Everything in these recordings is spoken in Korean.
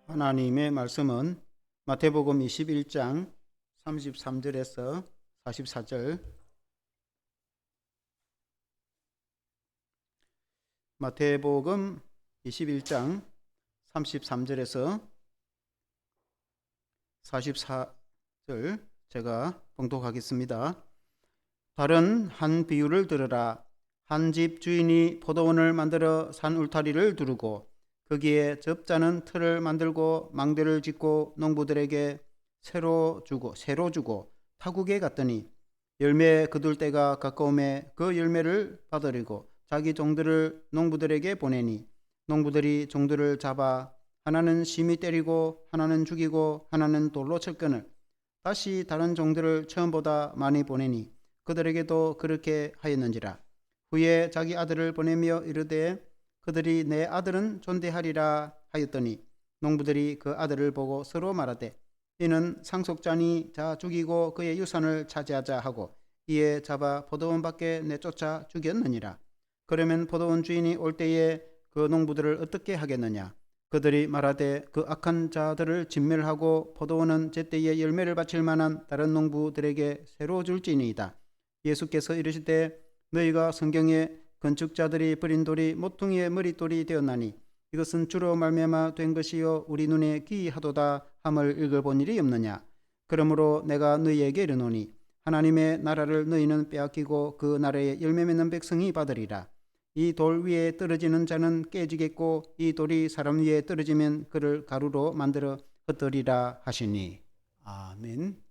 하나님의 말씀은 마태복음 21장 33절에서 44절, 마태복음 21장 33절에서 44절 제가 봉독하겠습니다. 다른 한 비유를 들으라. 한 집 주인이 포도원을 만들어 산 울타리를 두르고 거기에 접자는 틀을 만들고 망대를 짓고 농부들에게 새로 주고 타국에 갔더니 열매 거둘 때가 가까움에 그 열매를 받으려고 자기 종들을 농부들에게 보내니 농부들이 종들을 잡아 하나는 심히 때리고 하나는 죽이고 하나는 돌로 쳤거늘 다시 다른 종들을 처음보다 많이 보내니 그들에게도 그렇게 하였는지라. 후에 자기 아들을 보내며 이르되 그들이 내 아들은 존대하리라 하였더니 농부들이 그 아들을 보고 서로 말하되 이는 상속자니 자 죽이고 그의 유산을 차지하자 하고 이에 잡아 포도원 밖에 내쫓아 죽였느니라. 그러면 포도원 주인이 올 때에 그 농부들을 어떻게 하겠느냐? 그들이 말하되 그 악한 자들을 진멸하고 포도원은 제때에 열매를 바칠 만한 다른 농부들에게 새로 줄지니이다. 예수께서 이르시되 너희가 성경에 건축자들이 버린 돌이 모퉁이의 머릿돌이 되었나니 이것은 주로 말미암아 된 것이요 우리 눈에 기이하도다 함을 읽어본 일이 없느냐. 그러므로 내가 너희에게 이르노니 하나님의 나라를 너희는 빼앗기고 그 나라에 열매 맺는 백성이 받으리라. 이 돌 위에 떨어지는 자는 깨지겠고 이 돌이 사람 위에 떨어지면 그를 가루로 만들어 흩으리라 하시니. 아멘.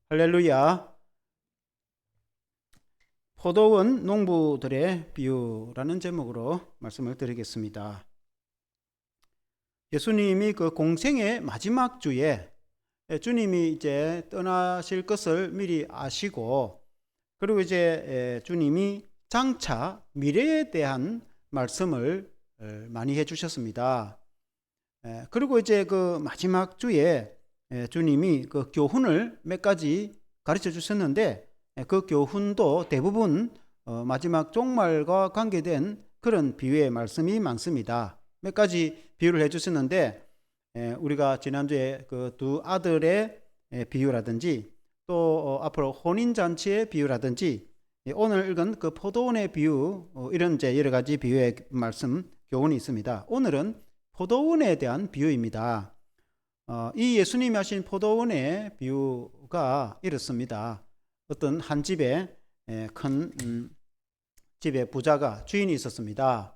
할렐루야. 포도원 농부들의 비유라는 제목으로 말씀을 드리겠습니다. 예수님이 그 공생의 마지막 주에 주님이 이제 떠나실 것을 미리 아시고 그리고 이제 주님이 장차 미래에 대한 말씀을 많이 해주셨습니다. 그리고 이제 그 마지막 주에 주님이 그 교훈을 몇 가지 가르쳐 주셨는데 그 교훈도 대부분 마지막 종말과 관계된 그런 비유의 말씀이 많습니다. 몇 가지 비유를 해주셨는데 우리가 지난주에 그 두 아들의 비유라든지 또 앞으로 혼인잔치의 비유라든지 오늘 읽은 그 포도원의 비유 이런 이제 여러 가지 비유의 말씀 교훈이 있습니다. 오늘은 포도원에 대한 비유입니다. 이 예수님이 하신 포도원의 비유가 이렇습니다. 어떤 한 집에 큰 집에 부자가 주인이 있었습니다.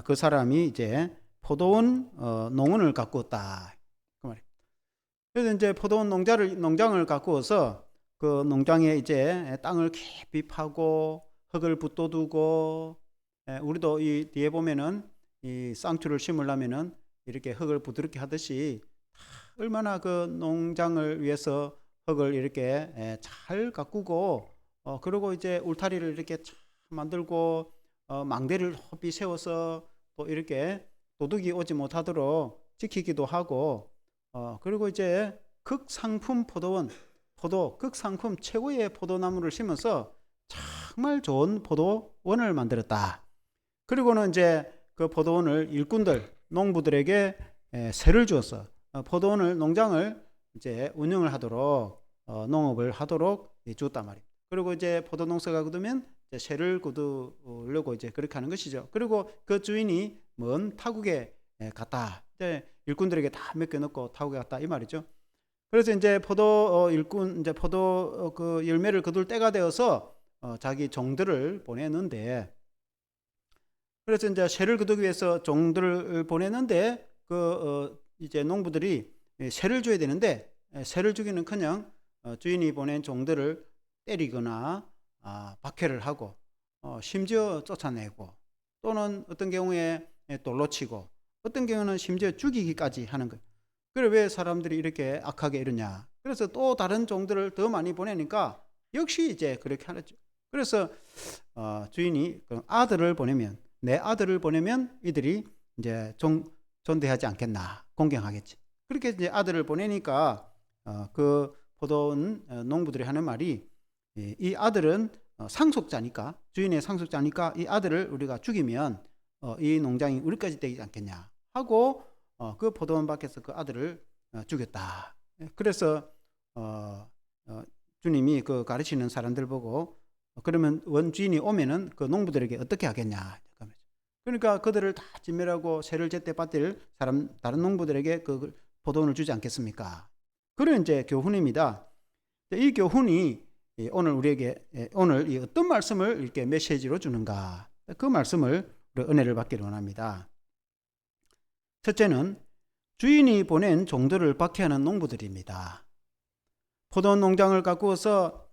그 사람이 이제 포도원 농원을 가꾸었다. 그 말이에요. 그래서 이제 포도원 농장을 가꾸어서 그 농장에 이제 땅을 깊이 파고 흙을 붓도두고 우리도 이 뒤에 보면은 이 쌍추를 심으려면은 이렇게 흙을 부드럽게 하듯이 얼마나 그 농장을 위해서 흙을 이렇게 잘 가꾸고 그리고 이제 울타리를 이렇게 만들고 망대를 높이 세워서 또 이렇게 도둑이 오지 못하도록 지키기도 하고 그리고 이제 극상품 포도원 극상품 최고의 포도나무를 심어서 정말 좋은 포도원을 만들었다. 그리고는 이제 그 포도원을 일꾼들 농부들에게 세를 주어서 포도원을 농장을 이제 운영을 하도록 농업을 하도록 주었단 말이에요. 그리고 이제 포도 농사가 굳으면 이제 세를 거두려고 이제 그렇게 하는 것이죠. 그리고 그 주인이 먼 타국에 갔다. 이제 일꾼들에게 다 맡겨놓고 타국에 갔다 이 말이죠. 그래서 이제 포도 그 열매를 거둘 때가 되어서 자기 종들을 보내는데 그래서 이제 세를 거두기 위해서 종들을 보내는데 이제 농부들이 세를 줘야 되는데 세를 주기는커녕 주인이 보낸 종들을 때리거나 박해를 하고 심지어 쫓아내고 또는 어떤 경우에 돌로 치고 어떤 경우는 심지어 죽이기까지 하는 거예요. 그래 왜 사람들이 이렇게 악하게 이러냐? 그래서 또 다른 종들을 더 많이 보내니까 역시 이제 그렇게 하죠. 그래서 주인이 아들을 보내면 내 아들을 보내면 이들이 이제 존대하지 않겠나 공경하겠지. 그렇게 이제 아들을 보내니까 그 포도원 농부들이 하는 말이 이 아들은 상속자니까 주인의 상속자니까 이 아들을 우리가 죽이면 이 농장이 우리까지 되지 않겠냐 하고 그 포도원 밖에서 그 아들을 죽였다. 그래서 주님이 그 가르치는 사람들 보고 그러면 원주인이 오면은 그 농부들에게 어떻게 하겠냐. 그러니까 그들을 다 진멸하고 세를 제때 받을 다른 농부들에게 그 포도원을 주지 않겠습니까? 그런 이제 교훈입니다. 이 교훈이 오늘 우리에게 오늘 이 어떤 말씀을 이렇게 메시지로 주는가? 그 말씀을 은혜를 받기를 원합니다. 첫째는 주인이 보낸 종들을 박해하는 농부들입니다. 포도원 농장을 가꾸어서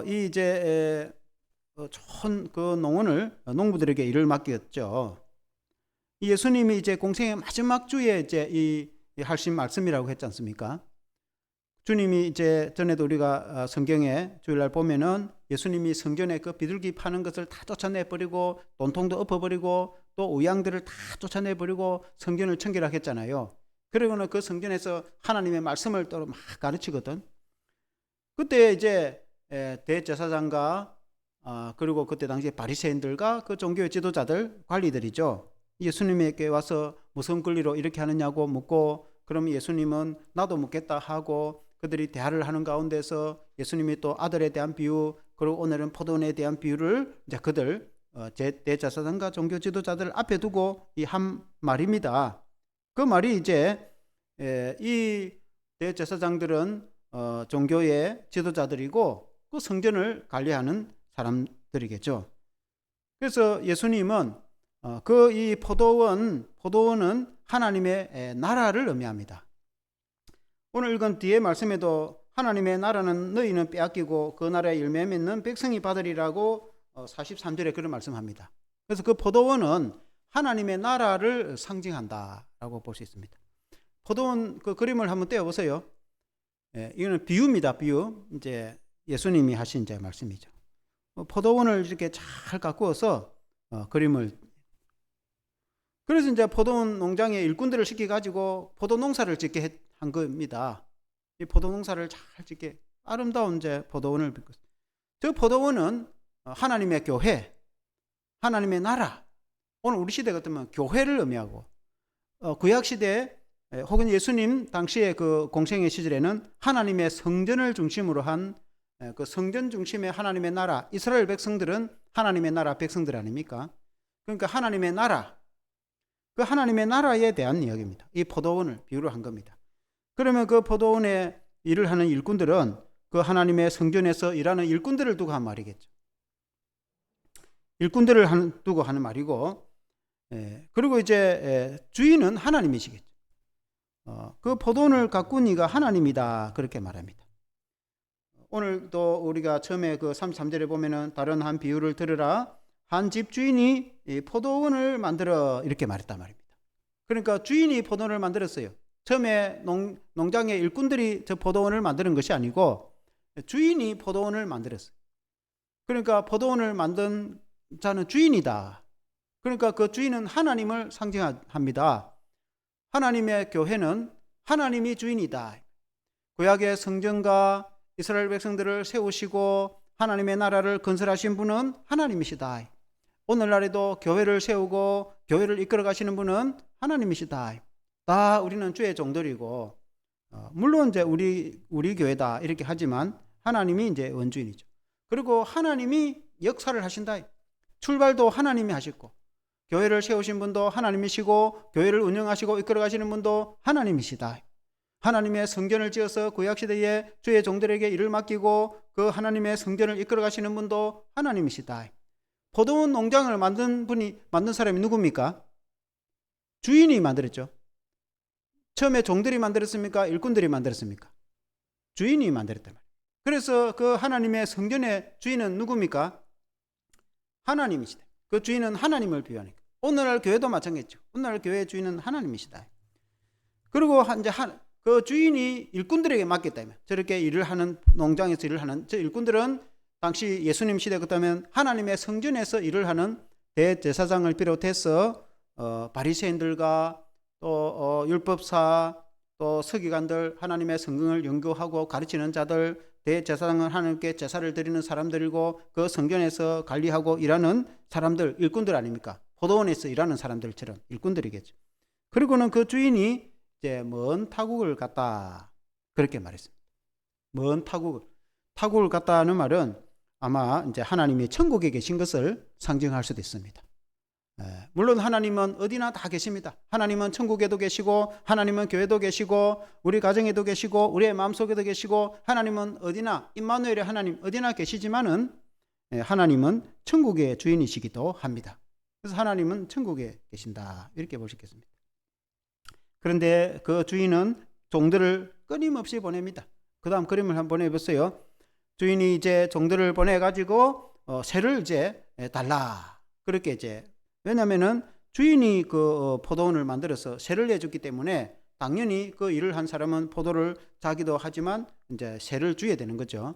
이 이제 좋은 그 농원을 농부들에게 일을 맡겼죠. 예수님이 이제 공생의 마지막 주에 이제 이 하신 말씀이라고 했지 않습니까? 주님이 이제 전에도 우리가 성경에 주일날 보면은 예수님이 성전에 그 비둘기 파는 것을 다 쫓아내 버리고 돈통도 엎어버리고 또 우양들을 다 쫓아내 버리고 성전을 청결하겠잖아요. 그러고는 그 성전에서 하나님의 말씀을 또 막 가르치거든. 그때 이제 대제사장과 그리고 그때 당시에 바리새인들과 그 종교의 지도자들 관리들이죠. 예수님에게 와서 무슨 권리로 이렇게 하느냐고 묻고 그럼 예수님은 나도 묻겠다 하고 그들이 대화를 하는 가운데서 예수님이 또 아들에 대한 비유 그리고 오늘은 포도원에 대한 비유를 이제 그들 대제사장과 종교 지도자들 앞에 두고 이 한 말입니다. 그 말이 이제 이 대제사장들은 종교의 지도자들이고 그 성전을 관리하는 사람들이겠죠. 그래서 예수님은 그 이 포도원은 하나님의 나라를 의미합니다. 오늘 읽은 뒤에 말씀에도 하나님의 나라는 너희는 빼앗기고 그 나라에 열매 맺는 백성이 받으리라고 43절에 그런 말씀합니다. 그래서 그 포도원은 하나님의 나라를 상징한다라고 볼 수 있습니다. 포도원 그 그림을 한번 떼어보세요. 이거는 비유입니다. 비유. 이제 예수님이 하신 이제 말씀이죠. 포도원을 이렇게 잘 가꾸어서 그림을. 그래서 이제 포도원 농장에 일꾼들을 시켜가지고 포도 농사를 짓게 한 겁니다. 이 포도 농사를 잘 짓게 아름다운 이제 포도원을 빚고. 저 포도원은 하나님의 교회, 하나님의 나라. 오늘 우리 시대 같으면 교회를 의미하고 구약 시대 혹은 예수님 당시의 그 공생의 시절에는 하나님의 성전을 중심으로 한 그 성전 중심의 하나님의 나라, 이스라엘 백성들은 하나님의 나라 백성들 아닙니까? 그러니까 하나님의 나라, 그 하나님의 나라에 대한 이야기입니다. 이 포도원을 비유를 한 겁니다. 그러면 그 포도원에 일을 하는 일꾼들은 그 하나님의 성전에서 일하는 일꾼들을 두고 한 말이겠죠. 일꾼들을 두고 하는 말이고, 그리고 이제 주인은 하나님이시겠죠. 그 포도원을 가꾼 이가 하나님이다 그렇게 말합니다. 오늘도 우리가 처음에 그 33절에 보면은 다른 한 비유를 들으라 한 집 주인이 이 포도원을 만들어 이렇게 말했단 말입니다. 그러니까 주인이 포도원을 만들었어요. 처음에 농장의 일꾼들이 저 포도원을 만드는 것이 아니고 주인이 포도원을 만들었어요. 그러니까 포도원을 만든 자는 주인이다. 그러니까 그 주인은 하나님을 상징합니다. 하나님의 교회는 하나님이 주인이다. 구약의 성전과 이스라엘 백성들을 세우시고 하나님의 나라를 건설하신 분은 하나님이시다. 오늘날에도 교회를 세우고 교회를 이끌어 가시는 분은 하나님이시다. 다 우리는 주의 종들이고 물론 이제 우리 교회다 이렇게 하지만 하나님이 이제 원주인이죠. 그리고 하나님이 역사를 하신다. 출발도 하나님이 하시고 교회를 세우신 분도 하나님이시고 교회를 운영하시고 이끌어 가시는 분도 하나님이시다. 하나님의 성전을 지어서 구약시대에 주의 종들에게 일을 맡기고 그 하나님의 성전을 이끌어 가시는 분도 하나님이시다. 포도원 농장을 만든 사람이 누굽니까? 주인이 만들었죠. 처음에 종들이 만들었습니까? 일꾼들이 만들었습니까? 주인이 만들었단 말이에요. 그래서 그 하나님의 성전의 주인은 누굽니까? 하나님이시다. 그 주인은 하나님을 비유하니까. 오늘날 교회도 마찬가지죠. 오늘날 교회의 주인은 하나님이시다. 그리고 이제 그 주인이 일꾼들에게 맡겼다면 저렇게 일을 하는 농장에서 일을 하는 저 일꾼들은 당시 예수님 시대 그렇다면 하나님의 성전에서 일을 하는 대제사장을 비롯해서 바리새인들과 또 율법사 또 서기관들 하나님의 성경을 연구하고 가르치는 자들 대제사장은 하나님께 제사를 드리는 사람들이고 그 성전에서 관리하고 일하는 사람들 일꾼들 아닙니까? 포도원에서 일하는 사람들처럼 일꾼들이겠죠. 그리고는 그 주인이 이제 먼 타국을 갔다 그렇게 말했습니다. 먼 타국을 갔다는 말은 아마 이제 하나님이 천국에 계신 것을 상징할 수도 있습니다. 물론 하나님은 어디나 다 계십니다. 하나님은 천국에도 계시고 하나님은 교회도 계시고 우리 가정에도 계시고 우리의 마음속에도 계시고 하나님은 어디나 임마누엘의 하나님 어디나 계시지만은 하나님은 천국의 주인이시기도 합니다. 그래서 하나님은 천국에 계신다 이렇게 볼 수 있겠습니다. 그런데 그 주인은 종들을 끊임없이 보냅니다. 그 다음 그림을 한번 해보세요. 주인이 이제 종들을 보내가지고 세를 이제 달라 그렇게 이제 왜냐면은 주인이 그 포도원을 만들어서 세를 내줬기 때문에 당연히 그 일을 한 사람은 포도를 자기도 하지만 이제 세를 줘야 되는 거죠.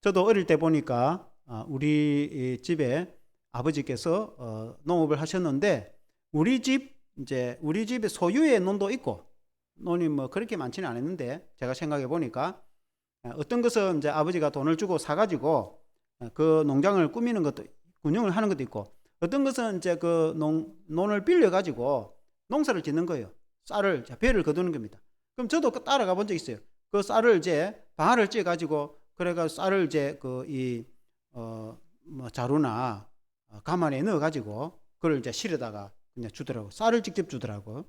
저도 어릴 때 보니까 우리 집에 아버지께서 농업을 하셨는데 우리 집에 소유의 논도 있고 논이 뭐 그렇게 많지는 않았는데 제가 생각해 보니까 어떤 것은 이제 아버지가 돈을 주고 사가지고 그 농장을 꾸미는 것도 운영을 하는 것도 있고 어떤 것은 이제 그 논을 빌려가지고 농사를 짓는 거예요. 쌀을, 배를 거두는 겁니다. 그럼 저도 따라가 본 적 있어요. 그 쌀을 이제 방아를 찧어가지고 그래가 쌀을 이제 뭐 자루나 가마에 넣어가지고 그걸 이제 실에다가 그냥 주더라고. 쌀을 직접 주더라고.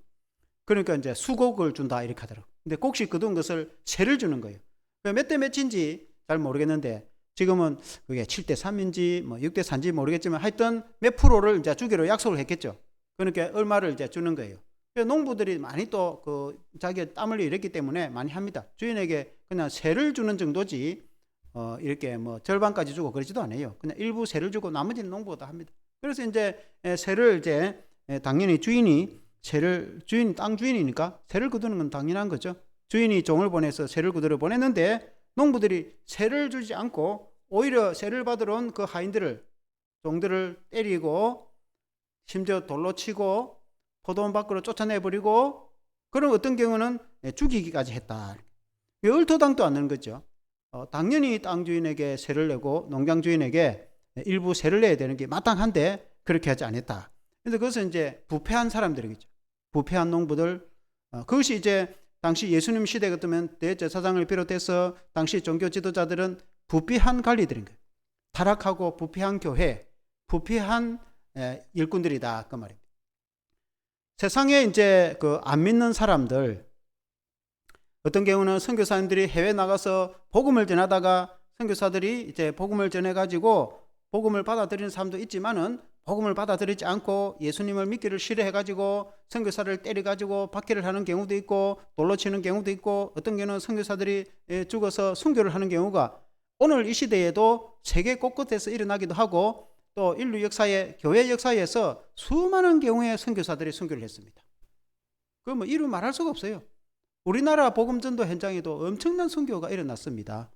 그러니까 이제 수곡을 준다 이렇게 하더라고. 근데 곡식 거둔 것을 세를 주는 거예요. 몇 대 몇인지 잘 모르겠는데 지금은 그게 7대 3인지 뭐 6대 4인지 모르겠지만 하여튼 몇 프로를 이제 주기로 약속을 했겠죠. 그러니까 얼마를 이제 주는 거예요. 농부들이 많이 또 자기 땀 흘려 이랬기 때문에 많이 합니다. 주인에게 그냥 세를 주는 정도지 이렇게 뭐 절반까지 주고 그러지도 않아요. 그냥 일부 세를 주고 나머지는 농부가 다 합니다. 그래서 이제 세를 이제 당연히 주인이 땅 주인이니까 세를 거두는 건 당연한 거죠. 주인이 종을 보내서 세를 거두러 보냈는데 농부들이 세를 주지 않고 오히려 세를 받으러 온 그 하인들을 종들을 때리고 심지어 돌로 치고 포도원 밖으로 쫓아내버리고 그런 어떤 경우는 죽이기까지 했다. 얼토당도 않는 거죠. 당연히 땅 주인에게 세를 내고 농장 주인에게 일부 세를 내야 되는 게 마땅한데 그렇게 하지 않았다. 그래서 그것은 이제 부패한 사람들이겠죠. 부패한 농부들. 그것이 이제 당시 예수님 시대 같으면 대제사장을 비롯해서 당시 종교 지도자들은 부패한 관리들인 거예요. 타락하고 부패한 교회, 부패한 일꾼들이다 그 말입니다. 세상에 이제 안 믿는 사람들, 어떤 경우는 선교사님들이 해외 나가서 복음을 전하다가 선교사들이 이제 복음을 전해가지고 복음을 받아들이는 사람도 있지만은 복음을 받아들이지 않고 예수님을 믿기를 싫어해가지고 선교사를 때려가지고 박해를 하는 경우도 있고 돌로 치는 경우도 있고 어떤 경우는 선교사들이 죽어서 순교를 하는 경우가 오늘 이 시대에도 세계 곳곳에서 일어나기도 하고 또 인류 역사에 교회 역사에서 수많은 경우에 선교사들이 순교를 했습니다. 그 뭐 이루 말할 수가 없어요. 우리나라 복음전도 현장에도 엄청난 순교가 일어났습니다.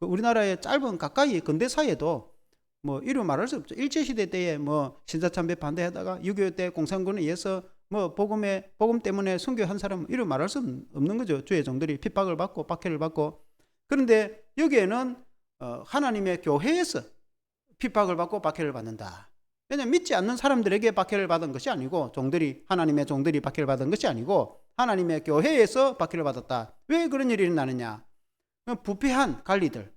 우리나라의 짧은 가까이 근대사에도 뭐 이루 말할 수 없죠. 일제시대 때에 뭐 신사참배 반대하다가 6.25 때 공산군에 의해서 뭐 복음 때문에 순교한 사람은 이루 말할 수 없는 거죠. 주의 종들이 핍박을 받고 박해를 받고. 그런데 여기에는 하나님의 교회에서 핍박을 받고 박해를 받는다. 왜냐하면 믿지 않는 사람들에게 박해를 받은 것이 아니고 하나님의 종들이 박해를 받은 것이 아니고 하나님의 교회에서 박해를 받았다. 왜 그런 일이 일어나느냐? 부패한 관리들.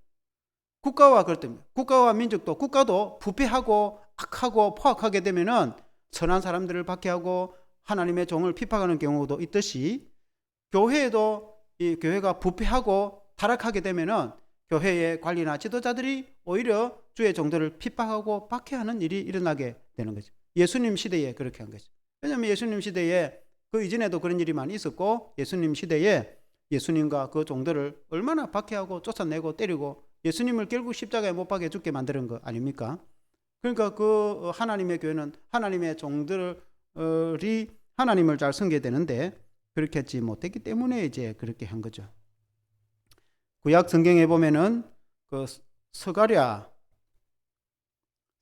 국가와 민족도 국가도 부패하고 악하고 포악하게 되면은 선한 사람들을 박해하고 하나님의 종을 핍박하는 경우도 있듯이 교회에도 이 교회가 부패하고 타락하게 되면은 교회의 관리나 지도자들이 오히려 주의 종들을 핍박하고 박해하는 일이 일어나게 되는 거죠. 예수님 시대에 그렇게 한 거죠. 왜냐하면 예수님 시대에 그 이전에도 그런 일이 많이 있었고 예수님 시대에 예수님과 그 종들을 얼마나 박해하고 쫓아내고 때리고 예수님을 결국 십자가에 못 박혀 죽게 만드는 거 아닙니까? 그러니까 그 하나님의 교회는 하나님의 종들이 하나님을 잘 섬겨야 되는데 그렇게 하지 못했기 때문에 이제 그렇게 한 거죠. 구약 성경에 보면은 그 스가랴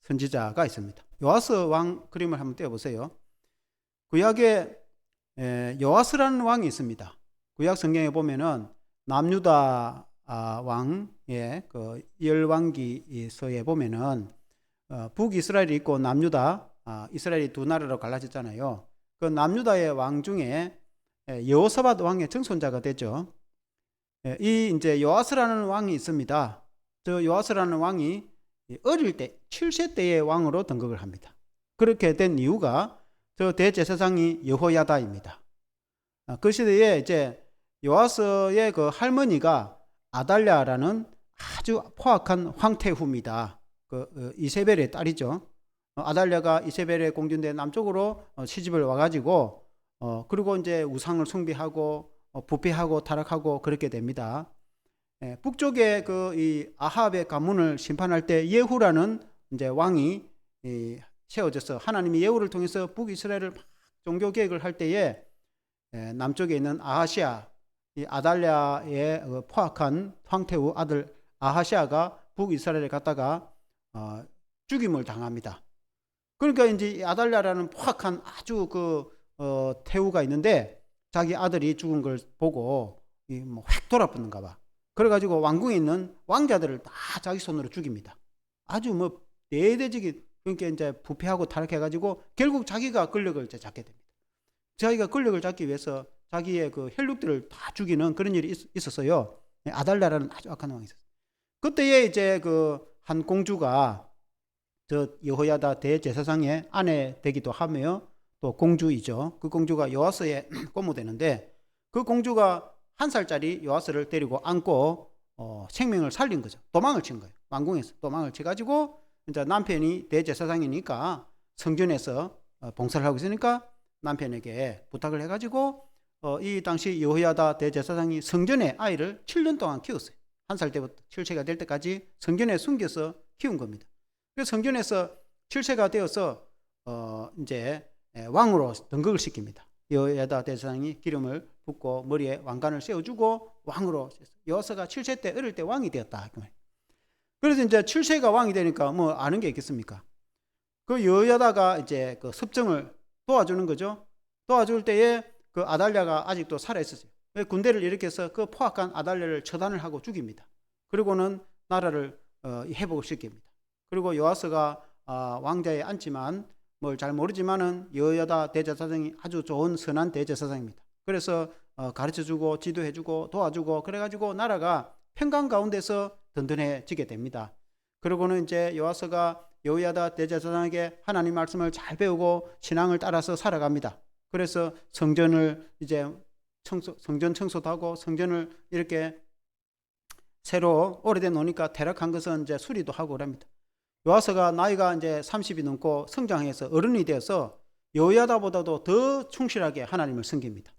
선지자가 있습니다. 요아스 왕 그림을 한번 떼어보세요. 구약에 요아스라는 왕이 있습니다. 구약 성경에 보면은 남유다 왕의 그 열왕기서에 보면은 북이스라엘이 있고 남유다 이스라엘이 두 나라로 갈라졌잖아요. 그 남유다의 왕 중에 여호사밧 왕의 증손자가 되죠. 이 이제 요아스라는 왕이 있습니다. 저 요아스라는 왕이 어릴 때 7세 때의 왕으로 등극을 합니다. 그렇게 된 이유가 저 대제사장이 여호야다입니다. 그 시대에 이제 요아스의 그 할머니가 아달랴라는 아주 포악한 황태후입니다. 그 이세벨의 딸이죠. 아달랴가 이세벨의 공주인데 남쪽으로 시집을 와가지고 그리고 이제 우상을 숭배하고 부패하고 타락하고 그렇게 됩니다. 북쪽에 그 이 아합의 가문을 심판할 때 예후라는 이제 왕이 세워져서 하나님이 예후를 통해서 북이스라엘을 종교 개혁을 할 때에 남쪽에 있는 아하시아, 이 아달랴의 포악한 황태후 아들 아하시아가 북이스라엘에 갔다가 죽임을 당합니다. 그러니까 이제 아달랴라는 포악한 아주 태후가 있는데 자기 아들이 죽은 걸 보고 획 돌아붙는가 봐. 그래가지고 왕궁에 있는 왕자들을 다 자기 손으로 죽입니다. 아주 대대적인, 그러니까 이제 부패하고 타락해가지고 결국 자기가 권력을 잡게 됩니다. 자기가 권력을 잡기 위해서 자기의 그 혈육들을 다 죽이는 그런 일이 있었어요. 아달랴라는 아주 악한 왕이 있었어요. 그때에 이제 그 한 공주가 저 여호야다 대제사장의 아내 되기도 하며 또 공주이죠. 그 공주가 요아스의 고모되는데 그 공주가 1살짜리 요아스를 데리고 안고 생명을 살린 거죠. 도망을 친 거예요. 왕궁에서 도망을 쳐가지고 이제 남편이 대제사장이니까 성전에서 봉사를 하고 있으니까 남편에게 부탁을 해가지고 이 당시 여호야다 대제사장이 성전에 아이를 7년 동안 키웠어요. 1살 때부터 7세가 될 때까지 성전에 숨겨서 키운 겁니다. 그래서 성전에서 7세가 되어서 이제 왕으로 등극을 시킵니다. 여호야다 대제사장이 기름을 붓고 머리에 왕관을 세워주고 왕으로, 여호사가 7세 때 어릴 때 왕이 되었다. 그래서 이제 7세가 왕이 되니까 뭐 아는 게 있겠습니까? 그 여호야다가 이제 그 섭정을 도와주는 거죠. 도와줄 때에 그 아달랴가 아직도 살아 있었어요. 군대를 일으켜서 그 포악한 아달랴를 처단을 하고 죽입니다. 그리고는 나라를 회복을 시킵니다. 그리고 요아스가 왕자에 앉지만 뭘 잘 모르지만은 여호야다 대제사장이 아주 좋은 선한 대제사장입니다. 그래서 가르쳐주고 지도해주고 도와주고 그래가지고 나라가 평강 가운데서 든든해지게 됩니다. 그리고는 이제 요아스가 여호야다 대제사장에게 하나님 말씀을 잘 배우고 신앙을 따라서 살아갑니다. 그래서 성전을 이제 성전 청소도 하고 성전을 이렇게 새로 오래돼 놓으니까 퇴락한 것은 이제 수리도 하고 그럽니다. 요아스가 나이가 이제 30이 넘고 성장해서 어른이 되어서 여호야다보다도 더 충실하게 하나님을 섬깁니다.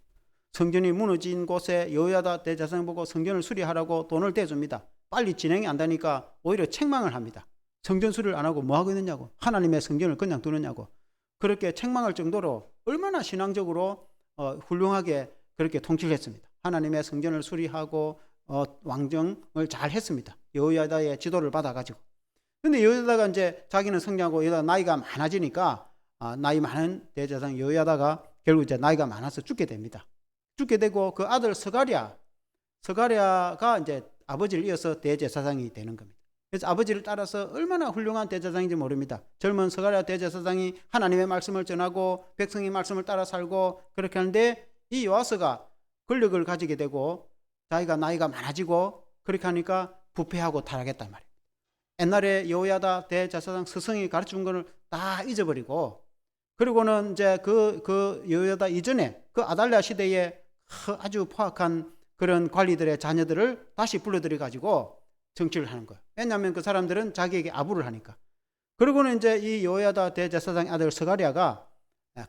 성전이 무너진 곳에 여호야다 대제사장 보고 성전을 수리하라고 돈을 대줍니다. 빨리 진행이 안 되니까 오히려 책망을 합니다. 성전 수리를 안 하고 뭐 하고 있느냐고, 하나님의 성전을 그냥 두느냐고, 그렇게 책망할 정도로 얼마나 신앙적으로 훌륭하게 그렇게 통치를 했습니다. 하나님의 성전을 수리하고 왕정을 잘 했습니다. 여호야다의 지도를 받아가지고. 근데 여호야다가 이제 자기는 성장하고 여호야다 나이가 많아지니까 나이 많은 대제사장 여호야다가 결국 이제 나이가 많아서 죽게 됩니다. 죽게 되고 그 아들 스가랴가 이제 아버지를 이어서 대제사장이 되는 겁니다. 그래서 아버지를 따라서 얼마나 훌륭한 대제사장인지 모릅니다. 젊은 스가랴 대제사장이 하나님의 말씀을 전하고 백성의 말씀을 따라 살고 그렇게 하는데 이 요아스가 권력을 가지게 되고 자기가 나이가 많아지고 그렇게 하니까 부패하고 타락했단 말이에요. 옛날에 여호야다 대제사장 스승이 가르쳐준 것을 다 잊어버리고 그리고는 이제 그 여호야다 이전에 그 아달랴 시대에 아주 포악한 그런 관리들의 자녀들을 다시 불러들여 가지고 정치를 하는 거예요. 왜냐하면 그 사람들은 자기에게 아부를 하니까. 그리고는 이제 이 여호야다 대제사장의 아들 스가랴가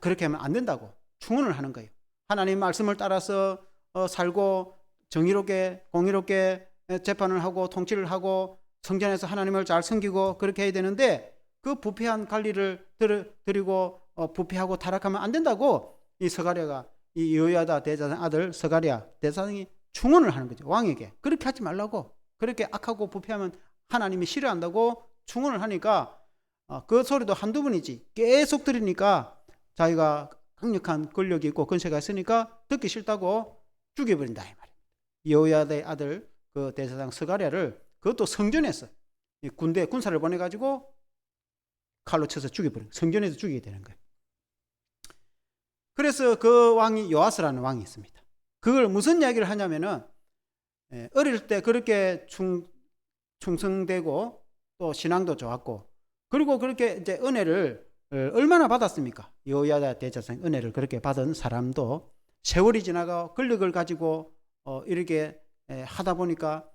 그렇게 하면 안 된다고 충언을 하는 거예요. 하나님 말씀을 따라서 살고 정의롭게 공의롭게 재판을 하고 통치를 하고 성전에서 하나님을 잘 섬기고 그렇게 해야 되는데 그 부패한 관리를 드리고 부패하고 타락하면 안 된다고 이 스가랴가 이 여호야다 대제사장 아들 스가랴 대제사장이 충언을 하는 거죠. 왕에게 그렇게 하지 말라고, 그렇게 악하고 부패하면 하나님이 싫어한다고 충언을 하니까 그 소리도 한두 번이지 계속 들으니까 자기가 강력한 권력이 있고 권세가 있으니까 듣기 싫다고 죽여버린다 이 말이에요. 여호야다의 아들 그 대제사장 스가랴를 그것도 성전에서 군대 군사를 보내가지고 칼로 쳐서 죽여버린 거예요. 성전에서 죽이게 되는 거예요. 그래서 그 왕이 요아스라는 왕이 있습니다. 그걸 무슨 이야기를 하냐면은 어릴 때 그렇게 충성되고 또 신앙도 좋았고 그리고 그렇게 이제 은혜를 얼마나 받았습니까? 여호야다 대제사장 은혜를 그렇게 받은 사람도 세월이 지나가 권력을 가지고 이렇게 하다 보니까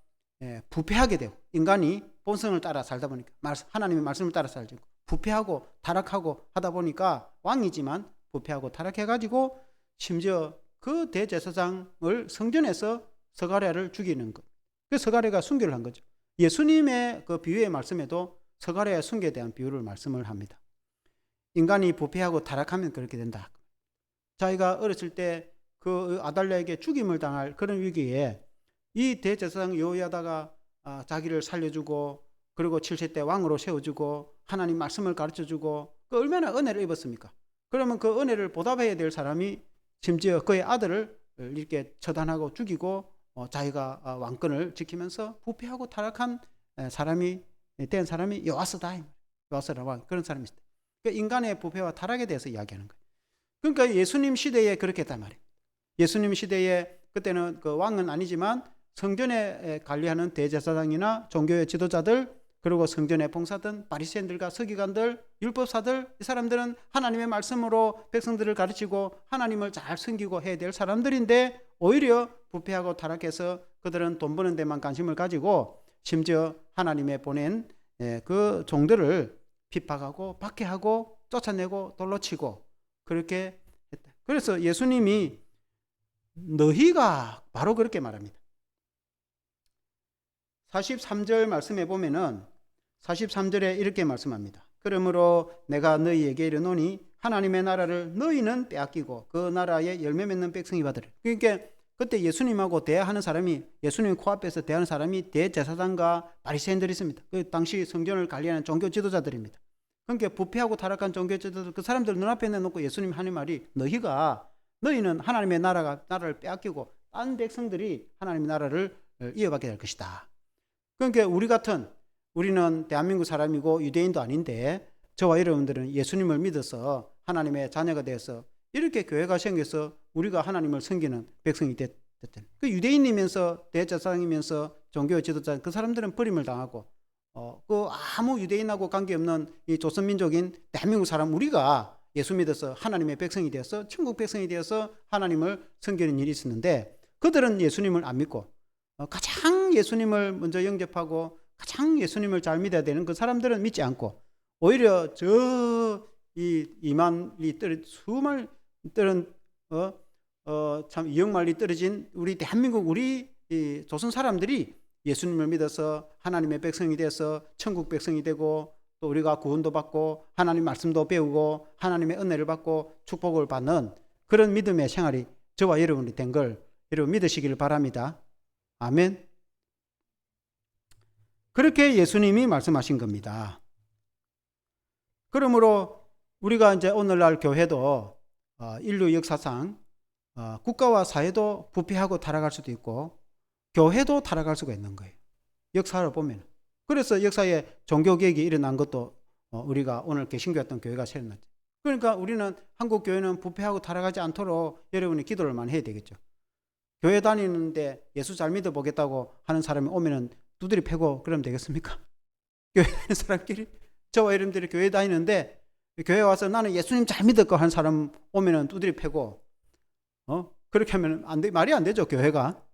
부패하게 되고 인간이 본성을 따라 살다 보니까 하나님의 말씀을 따라 살고 부패하고 타락하고 하다 보니까 왕이지만 부패하고 타락해가지고 심지어 그 대제사장을 성전에서 스가랴를 죽이는 것. 그 스가랴가 순교를 한 거죠. 예수님의 그 비유의 말씀에도 스가랴의 순교에 대한 비유를 말씀을 합니다. 인간이 부패하고 타락하면 그렇게 된다. 자기가 어렸을 때 그 아달랴에게 죽임을 당할 그런 위기에 이 대제사장 여호야다가 자기를 살려주고 그리고 70대 왕으로 세워주고 하나님 말씀을 가르쳐주고 그 얼마나 은혜를 입었습니까? 그러면 그 은혜를 보답해야 될 사람이 심지어 그의 아들을 이렇게 처단하고 죽이고 자기가 왕권을 지키면서 부패하고 타락한 사람이 된 사람이 요아스다. 요아스라 왕 그런 사람이 있다. 그러니까 인간의 부패와 타락에 대해서 이야기하는 거예요. 그러니까 예수님 시대에 그렇게 했단 말이에요. 예수님 시대에 그때는 그 왕은 아니지만 성전에 관리하는 대제사장이나 종교의 지도자들 그리고 성전에 봉사하던 바리새인들과 서기관들 율법사들 이 사람들은 하나님의 말씀으로 백성들을 가르치고 하나님을 잘 섬기고 해야 될 사람들인데 오히려 부패하고 타락해서 그들은 돈 버는 데만 관심을 가지고 심지어 하나님의 보낸 그 종들을 핍박하고 박해하고 쫓아내고 돌로 치고 그렇게 했다. 그래서 예수님이 너희가 바로 그렇게 말합니다. 43절 말씀해 보면은 43절에 이렇게 말씀합니다. 그러므로 내가 너희에게 이르노니 하나님의 나라를 너희는 빼앗기고 그 나라에 열매 맺는 백성이 받으리라. 그러니까 그때 예수님하고 대화하는 사람이 예수님 코앞에서 대하는 사람이 대제사장과 바리새인들이 있습니다. 그 당시 성전을 관리하는 종교 지도자들입니다. 그러니까 부패하고 타락한 종교 지도자들 그 사람들 눈앞에 내놓고 예수님 하는 말이 너희는 하나님의 나라를 빼앗기고 딴 백성들이 하나님의 나라를 이어받게 될 것이다. 그러니까 우리는 대한민국 사람이고 유대인도 아닌데 저와 여러분들은 예수님을 믿어서 하나님의 자녀가 되어서 이렇게 교회가 생겨서 우리가 하나님을 섬기는 백성이 됐던 그 유대인이면서 대제사장이면서 종교 지도자 그 사람들은 버림을 당하고 그 아무 유대인하고 관계없는 이 조선민족인 대한민국 사람 우리가 예수 믿어서 하나님의 백성이 되어서 천국 백성이 되어서 하나님을 섬기는 일이 있었는데 그들은 예수님을 안 믿고 가장 예수님을 먼저 영접하고 가장 예수님을 잘 믿어야 되는 그 사람들은 믿지 않고 오히려 수만 떨은 참 2억 마리 떨어진 우리 대한민국 우리 이 조선 사람들이 예수님을 믿어서 하나님의 백성이 되어서 천국 백성이 되고 또 우리가 구원도 받고 하나님 말씀도 배우고 하나님의 은혜를 받고 축복을 받는 그런 믿음의 생활이 저와 여러분이 된 걸 여러분 믿으시기를 바랍니다. 아멘. 그렇게 예수님이 말씀하신 겁니다. 그러므로 우리가 이제 오늘날 교회도 인류 역사상 국가와 사회도 부패하고 타락할 수도 있고 교회도 타락할 수가 있는 거예요. 역사를 보면. 그래서 역사에 종교개혁이 일어난 것도 우리가 오늘 개신교였던 교회가 생겨났죠. 그러니까 우리는 한국 교회는 부패하고 타락하지 않도록 여러분이 기도를 많이 해야 되겠죠. 교회 다니는데 예수 잘 믿어보겠다고 하는 사람이 오면은 두드리 패고 그러면 되겠습니까? 교회 다니는 사람끼리 저와 여러분들이 교회 다니는데 교회 와서 나는 예수님 잘 믿을까 하는 사람 오면은 두드리 패고 그렇게 하면 말이 안 되죠, 교회가.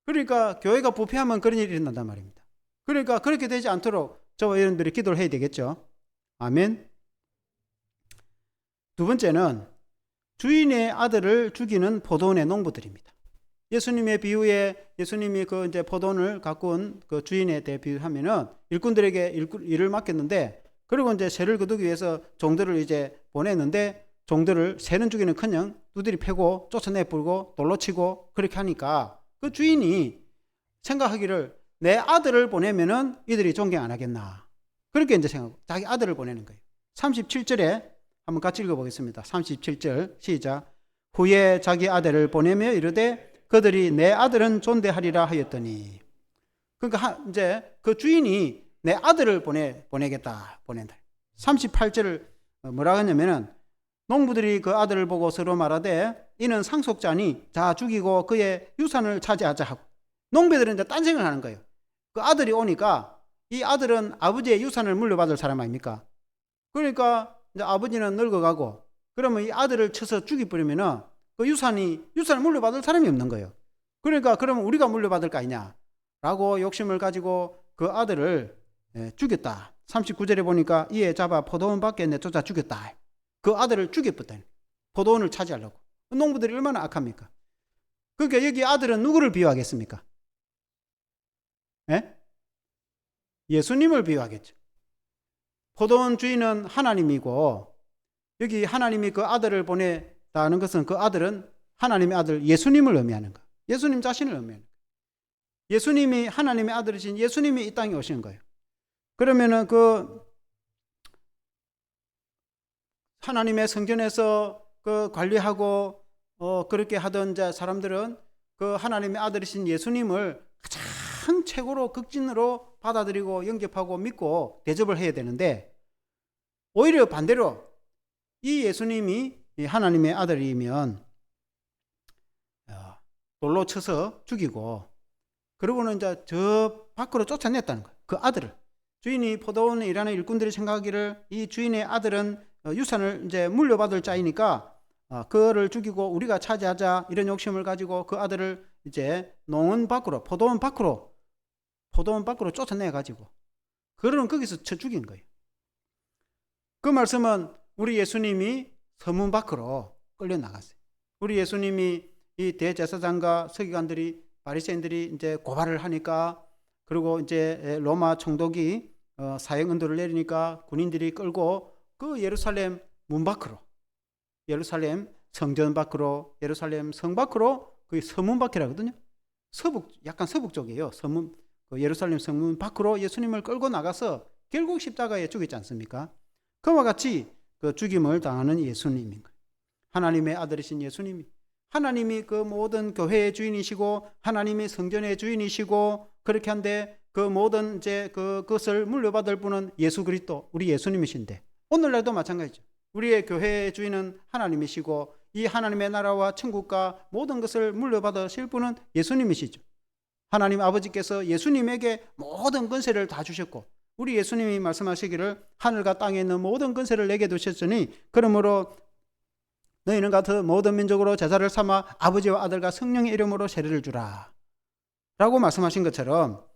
그러니까 교회가 부패하면 그런 일이 일어난단 말입니다. 그러니까 그렇게 되지 않도록 저와 여러분들이 기도를 해야 되겠죠. 아멘. 두 번째는 주인의 아들을 죽이는 포도원의 농부들입니다. 예수님의 비유에 예수님이 그 이제 포도원을 갖고 온 그 주인에 대해 비유하면은 일꾼들에게 일을 맡겼는데 그리고 이제 새를 거두기 위해서 종들을 이제 보냈는데 종들을 새는 죽이는커녕 두드리 패고 쫓아내 불고 돌로 치고 그렇게 하니까 그 주인이 생각하기를 내 아들을 보내면은 이들이 존경 안 하겠나. 그렇게 이제 생각하고 자기 아들을 보내는 거예요. 37절에 한번 같이 읽어보겠습니다. 37절 시작. 후에 자기 아들을 보내며 이르되 그들이 내 아들은 존대하리라 하였더니 그러니까 이제 그 주인이 내 아들을 보낸다. 38절을 뭐라고 했냐면은 농부들이 그 아들을 보고 서로 말하되 이는 상속자니 자 죽이고 그의 유산을 차지하자 하고, 농부들은 이제 딴 생각을 하는 거예요. 그 아들이 오니까 이 아들은 아버지의 유산을 물려받을 사람 아닙니까? 그러니까 이제 아버지는 늙어가고, 그러면 이 아들을 쳐서 죽여버리면은 그 유산을 물려받을 사람이 없는 거예요. 그러니까 그러면 우리가 물려받을 거 아니냐라고 욕심을 가지고 그 아들을 죽였다. 39절에 보니까 이에 잡아 포도원 밖에 내쫓아 죽였다. 그 아들을 죽였다. 포도원을 차지하려고. 농부들이 얼마나 악합니까? 그러니까 여기 아들은 누구를 비유하겠습니까? 예? 예수님을 비유하겠죠. 포도원 주인은 하나님이고, 여기 하나님이 그 아들을 보내다는 것은 그 아들은 하나님의 아들 예수님을 의미하는 거예요. 예수님 자신을 의미하는 거예요. 예수님이 하나님의 아들이신 예수님이 이 땅에 오신 거예요. 그러면은 그 하나님의 성전에서 그 관리하고 그렇게 하던 사람들은 그 하나님의 아들이신 예수님을 가장 최고로 극진으로 받아들이고 영접하고 믿고 대접을 해야 되는데, 오히려 반대로 이 예수님이 하나님의 아들이면 돌로 쳐서 죽이고, 그러고는 이제 저 밖으로 쫓아냈다는 거예요. 그 아들을. 주인이 포도원에 일하는 일꾼들이 생각하기를 이 주인의 아들은 유산을 이제 물려받을 자이니까 그를 죽이고 우리가 차지하자, 이런 욕심을 가지고 그 아들을 이제 농원 밖으로, 포도원 밖으로 쫓아내 가지고 그러는 거기서 쳐 죽인 거예요. 그 말씀은 우리 예수님이 서문 밖으로 끌려 나갔어요. 우리 예수님이 이 대제사장과 서기관들이, 바리새인들이 이제 고발을 하니까, 그리고 이제 로마 총독이 사형 언도를 내리니까 군인들이 끌고 그 예루살렘 문 밖으로, 예루살렘 성전 밖으로, 예루살렘 성 밖으로, 그 서문 밖이라거든요. 약간 서북 쪽이에요. 서문, 그 예루살렘 성문 밖으로 예수님을 끌고 나가서 결국 십자가에 죽였지 않습니까? 그와 같이 그 죽임을 당하는 예수님인 거예요. 하나님의 아들이신 예수님이, 하나님이 그 모든 교회의 주인이시고 하나님이 성전의 주인이시고, 그렇게 한데 그 모든 이제 그것을 물려받을 분은 예수 그리스도, 우리 예수님이신데, 오늘날도 마찬가지죠. 우리의 교회의 주인은 하나님이시고 이 하나님의 나라와 천국과 모든 것을 물려받으실 분은 예수님이시죠. 하나님 아버지께서 예수님에게 모든 권세를 다 주셨고, 우리 예수님이 말씀하시기를 하늘과 땅에 있는 모든 권세를 내게 두셨으니 그러므로 너희는 같은 모든 민족으로 제자를 삼아 아버지와 아들과 성령의 이름으로 세례를 주라 라고 말씀하신 것처럼,